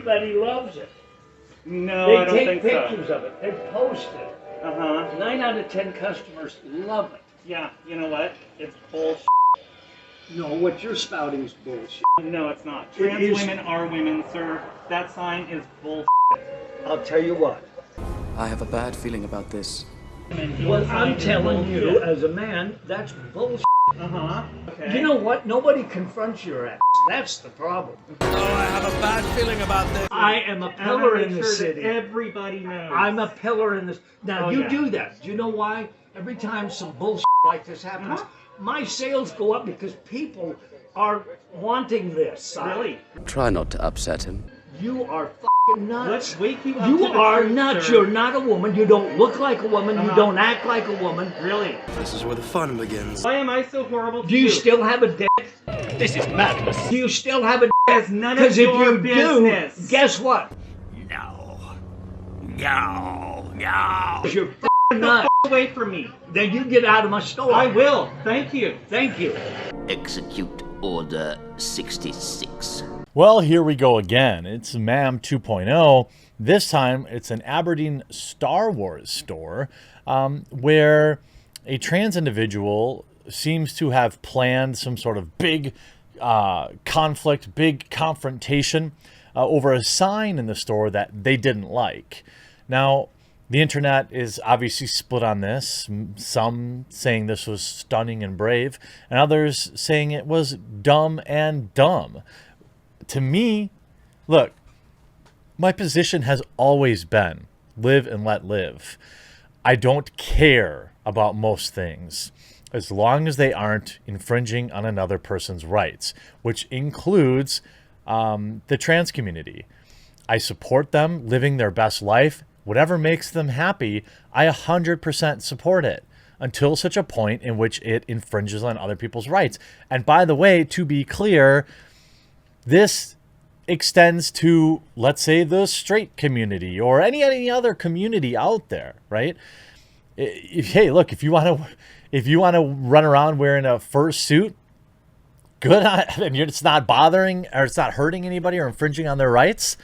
Everybody loves it. No, I don't think so. They take pictures of it. They post it. 9 out of 10 customers love it. Yeah, you know what? It's bullshit. No, what you're spouting is bullshit. No, it's not. Trans women are women, sir. That sign is bullshit. I'll tell you what. I have a bad feeling about this. Well, I'm telling you, as a man, that's bullshit. Okay. You know what? Nobody confronts your ass. That's the problem. Oh, I have a bad feeling about this. I am a pillar in the sure city. Everybody knows. I'm a pillar in this. Now, you yeah. do that. Do you know why? Every time some bullshit like this happens, my sales go up because people are wanting this. Really? Try not to upset him. You are fucking nuts. Let's wake you up You to the are truth, nuts. sir. You're not a woman. You don't look like a woman. You don't act like a woman. Really? This is where the fun begins. Why am I so horrible to Do you still have a dick? This is madness. Do you still have a dick? It's none of Because if your you business. do, guess what? No. No. No. You're fucking nuts. Away from me. Then you get out of my store. I will. Thank you. Thank you. Execute Order 66. Well, here we go again. It's MAM 2.0. This time, it's an Aberdeen Star Wars store where a trans individual seems to have planned some sort of big conflict, big confrontation over a sign in the store that they didn't like. Now, the internet is obviously split on this. Some saying this was stunning and brave, and others saying it was dumb and dumb. To me, look, my position has always been live and let live. I don't care about most things as long as they aren't infringing on another person's rights, which includes the trans community. I support them living their best life. Whatever makes them happy, I 100% support it until such a point in which it infringes on other people's rights. And by the way, to be clear, this extends to, let's say, the straight community or any other community out there, right? Hey, look, if you want to run around wearing a fursuit, good on, and it's not bothering or it's not hurting anybody or infringing on their rights,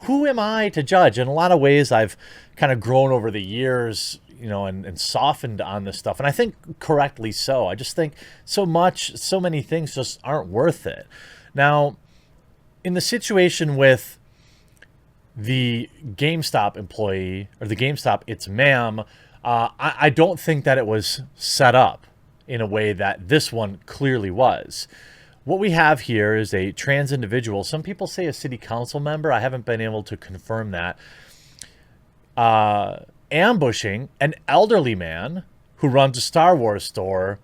who am I to judge? In a lot of ways, I've kind of grown over the years, you know, and softened on this stuff. And I think correctly so. I just think so many things just aren't worth it. Now, in the situation with the GameStop employee or the GameStop, it's ma'am, I don't think that it was set up in a way that this one clearly was. What we have here is a trans individual. Some people say a city council member. I haven't been able to confirm that. Ambushing an elderly man who runs a Star Wars store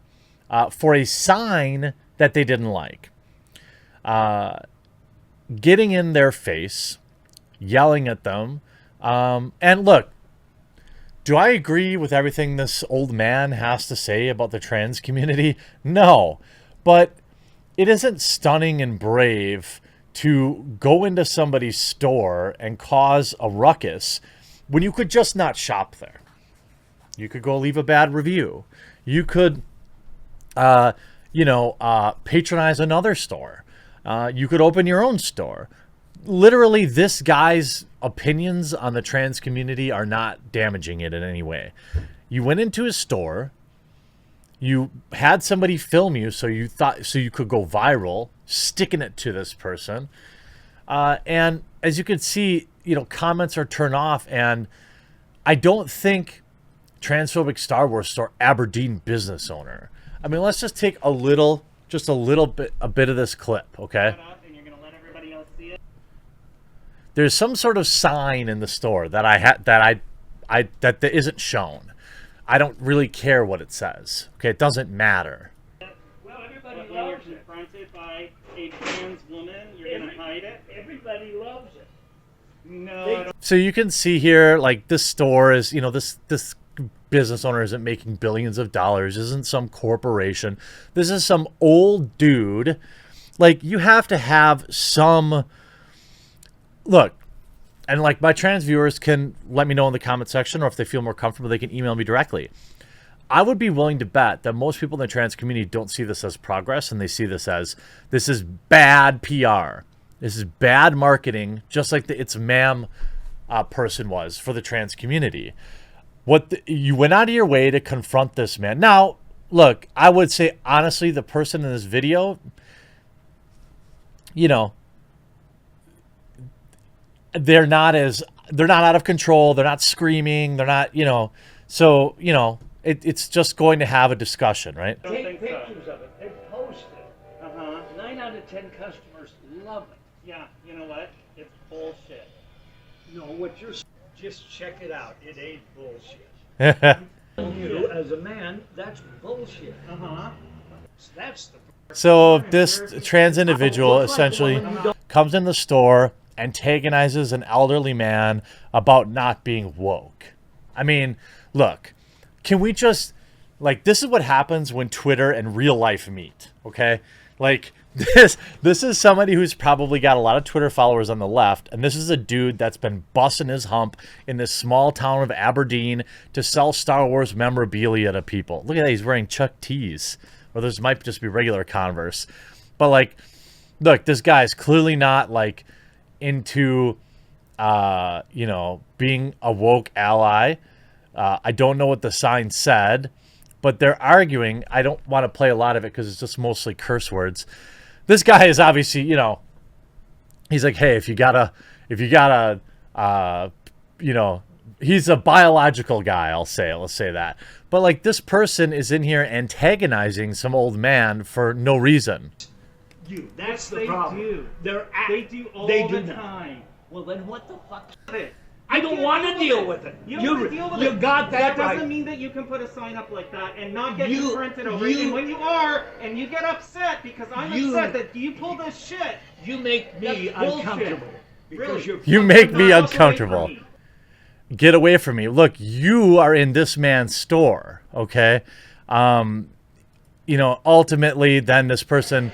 for a sign that they didn't like. Getting in their face, yelling at them. And look, do I agree with everything this old man has to say about the trans community? No. But it isn't stunning and brave to go into somebody's store and cause a ruckus when you could just not shop there. You could go leave a bad review. You could, patronize another store. You could open your own store. Literally, this guy's opinions on the trans community are not damaging it in any way. You went into his store. You had somebody film you so you could go viral, sticking it to this person. And as you can see, comments are turned off. And I don't think transphobic Star Wars store Aberdeen business owner. I mean, let's just take a bit of this clip, okay? And you're gonna let everybody else see it? There's some sort of sign in the store that that isn't shown. I don't really care what it says. Okay, it doesn't matter. Well, everybody when you're confronted by a trans woman, you're gonna hide it. Everybody loves it. No, I don't. So you can see here, like, this store is, this business owner isn't making billions of dollars, isn't some corporation. This is some old dude. Like, you have to have some look. And like, my trans viewers can let me know in the comment section, or if they feel more comfortable, they can email me directly. I would be willing to bet that most people in the trans community don't see this as progress, and they see this as, this is bad PR. This is bad marketing, just like the It's Ma'am person was for the trans community. You went out of your way to confront this man. Now, look, I would say, honestly, the person in this video, you know, they're not out of control. They're not screaming. They're not, you know, so, you know, it's just going to have a discussion, right? Take pictures of it. They post it. 9 out of 10 customers love it. Yeah, you know what? It's bullshit. No, what you're just check it out. It ain't bullshit. You as a man, that's bullshit. That's the. So this trans individual essentially comes in the store, antagonizes an elderly man about not being woke. I mean, look, can we just, like, this is what happens when Twitter and real life meet, okay? Like, this is somebody who's probably got a lot of Twitter followers on the left, and this is a dude that's been busting his hump in this small town of Aberdeen to sell Star Wars memorabilia to people. Look at that, he's wearing Chuck Tees, or this might just be regular Converse. But, like, look, this guy's clearly not, like, into, you know, being a woke ally. I don't know what the sign said, but they're arguing. I don't want to play a lot of it because it's just mostly curse words. This guy is obviously, you know, he's like, hey, if you gotta, you know, he's a biological guy, let's say that. But, like, this person is in here antagonizing some old man for no reason. That's the They problem. do. They do all the time. Well, then what the fuck? It. I don't want to deal with it. You don't want to deal with you it. got that doesn't right. mean that you can put a sign up like that and not get You- confronted over it. you- And when you are, and you get upset because I'm You- upset that you pull this shit. You make me That's bullshit. uncomfortable because Really? you're. You make me Not away from uncomfortable. me. Get away from me. Look, you are in this man's store, okay? You know, ultimately, then this person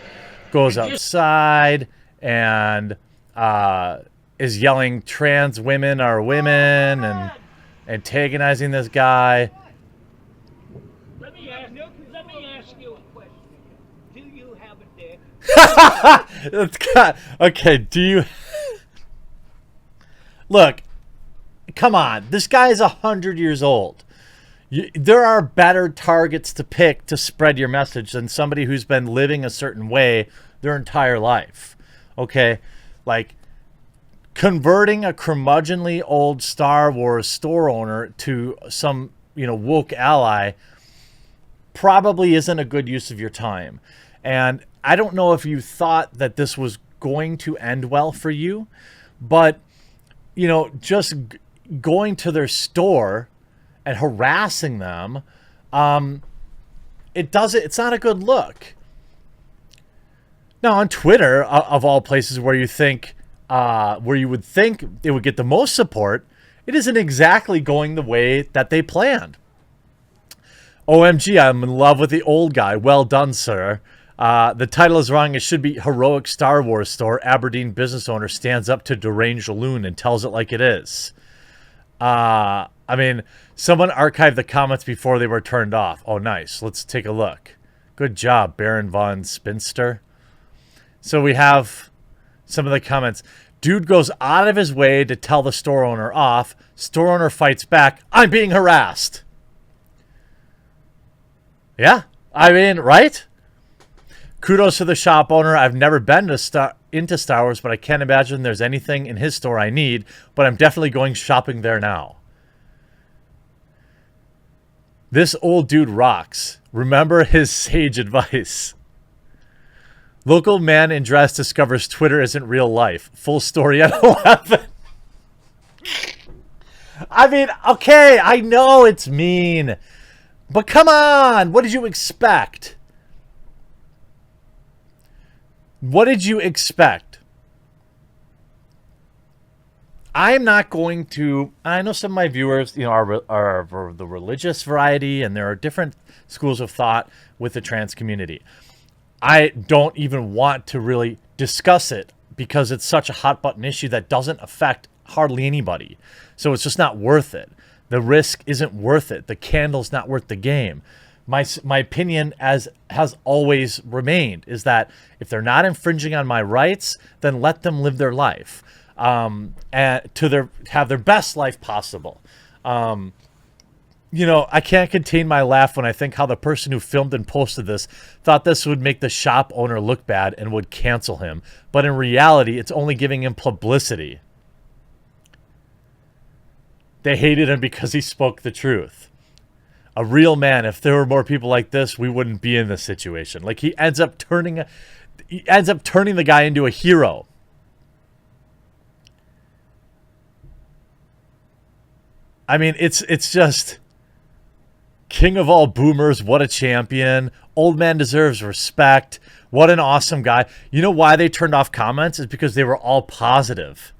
goes outside and is yelling trans women are women and antagonizing this guy. Let me ask you a question. Do you have a dick? It's got, okay, do you... Look, come on. This guy is 100 years old. There are better targets to pick to spread your message than somebody who's been living a certain way their entire life. Okay? Like, converting a curmudgeonly old Star Wars store owner to some, you know, woke ally probably isn't a good use of your time. And I don't know if you thought that this was going to end well for you, but, you know, just going to their store and harassing them, it's not a good look. Now, on Twitter, of all places where you think, where you would think it would get the most support, it isn't exactly going the way that they planned. OMG, I'm in love with the old guy. Well done, sir. The title is wrong. It should be Heroic Star Wars Store. Aberdeen business owner stands up to deranged loon and tells it like it is. I mean, someone archived the comments before they were turned off. Oh, nice. Let's take a look. Good job, Baron Von Spinster. So we have some of the comments. Dude goes out of his way to tell the store owner off. Store owner fights back. I'm being harassed. Yeah, I mean, right? Kudos to the shop owner. I've never been into Star Wars, but I can't imagine there's anything in his store I need, but I'm definitely going shopping there now. This old dude rocks. Remember his sage advice. Local man in dress discovers Twitter isn't real life. Full story at 11. I mean, okay, I know it's mean, but come on. What did you expect? What did you expect? I'm not going to... I know some of my viewers, you know, are the religious variety, and there are different schools of thought with the trans community. I don't even want to really discuss it because it's such a hot button issue that doesn't affect hardly anybody. So it's just not worth it. The risk isn't worth it. The candle's not worth the game. my opinion as has always remained is that if they're not infringing on my rights, then let them live their life, and have their best life possible. You know, I can't contain my laugh when I think how the person who filmed and posted this thought this would make the shop owner look bad and would cancel him. But in reality, it's only giving him publicity. They hated him because he spoke the truth. A real man, if there were more people like this, we wouldn't be in this situation. Like, he ends up turning the guy into a hero. I mean, it's just king of all boomers. What a champion. Old man deserves respect. What an awesome guy. You know why they turned off comments? Is because they were all positive.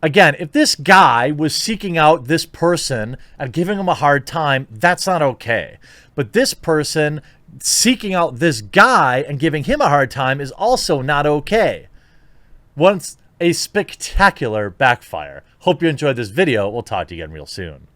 Again, if this guy was seeking out this person and giving him a hard time, that's not okay. But this person seeking out this guy and giving him a hard time is also not okay. Once a spectacular backfire. Hope you enjoyed this video. We'll talk to you again real soon.